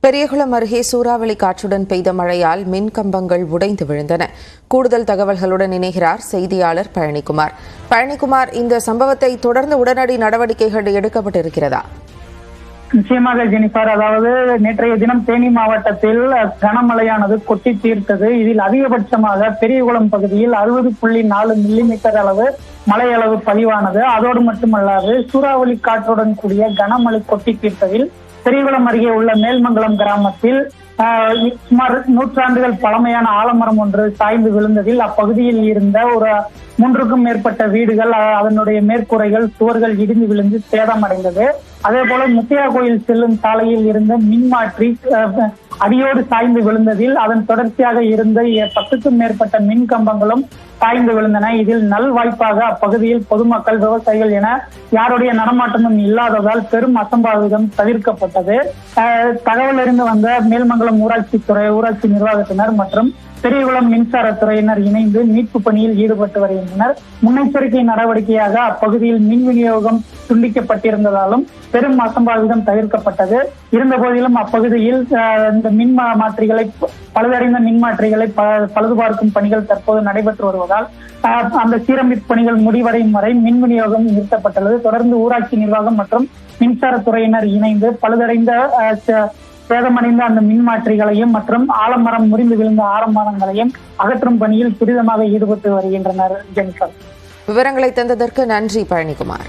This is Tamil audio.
பெரியகுளம் அருகே சூறாவளி காற்றுடன் பெய்த மழையால் மின் கம்பங்கள் உடைந்து விழுந்தன. கூடுதல் தகவல்களுடன் இணைகிறார் செய்தியாளர் பழனிக்குமார். பழனிக்குமார், இந்த சம்பவத்தை தொடர்ந்து உடனடி நடவடிக்கைகள் எடுக்கப்பட்டிருக்கிறதா? நிச்சயமாக ஜெனிஃபர், அதாவது நேற்றைய தினம் தேனி மாவட்டத்தில் கனமழையானது கொட்டி தீர்த்தது. இதில் அதிகபட்சமாக பெரியகுளம் பகுதியில் 60.4 மில்லிமீட்டர் அளவு மழை அளவு பதிவானது. அதோடு மட்டுமல்லாது சூறாவளி காற்றுடன் கூடிய கனமழை கொட்டி தீர்த்ததில் பெரியகுளம் அருகே உள்ள மேல்மங்கலம் கிராமத்தில் சுமார் 100 ஆண்டுகள் பழமையான ஆலமரம் ஒன்று சாய்ந்து விழுந்ததில் அப்பகுதியில் இருந்த ஒரு 3க்கும் மேற்பட்ட வீடுகள், அதனுடைய மேற்கூரைகள், சுவர்கள் இடிந்து விழுந்து சேதமடைந்தது. அதே போல முத்தியா கோயில் செல்லும் சாலையில் இருந்த மின்மாற்றி அடியோடு சாய்ந்து விழுந்ததில் அதன் தொடர்ச்சியாக இருந்த 10க்கும் மேற்பட்ட மின் கம்பங்களும் சாய்ந்து விழுந்தன. இதில் நல்வாய்ப்பாக அப்பகுதியில் பொதுமக்கள், விவசாயிகள் என யாருடைய நடமாட்டமும் இல்லாததால் பெரும் அசம்பாவிதம் தவிர்க்கப்பட்டது. தகவல் அறிந்து வந்த மேல்மங்கலம் ஊராட்சி நிர்வாகத்தினர் மற்றும் பெரியகுளம் மின்சாரத்துறையினர் இணைந்து மீட்பு பணியில் ஈடுபட்டு வருகின்றனர். முன்னெச்சரிக்கை நடவடிக்கையாக அப்பகுதியில் மின் விநியோகம் துண்டிக்கப்பட்டிருந்ததாலும் பெரும் அசம்பாவிதம் தவிர்க்கப்பட்டது. இருந்த போதிலும் அப்பகுதியில் இந்த பழுதடைந்த மின்மாற்றிகளை பழுதுபார்க்கும் பணிகள் தற்போது நடைபெற்று வருவதால் அந்த சீரமைப்பு பணிகள் முடிவடையும் வரை மின் விநியோகம் நிறுத்தப்பட்டுள்ளது. தொடர்ந்து ஊராட்சி நிர்வாகம் மற்றும் மின்சாரத்துறையினர் இணைந்து சேதமடைந்த அந்த மின்மாற்றிகளையும் மற்றும் ஆலமரம் முறிந்து விழுந்த ஆலமரங்களையும் அகற்றும் பணியில் துரிதமாக ஈடுபட்டு வருகின்றனர். ஜெனிஃபர், விவரங்களை தந்ததற்கு நன்றி பழனிக்குமார்.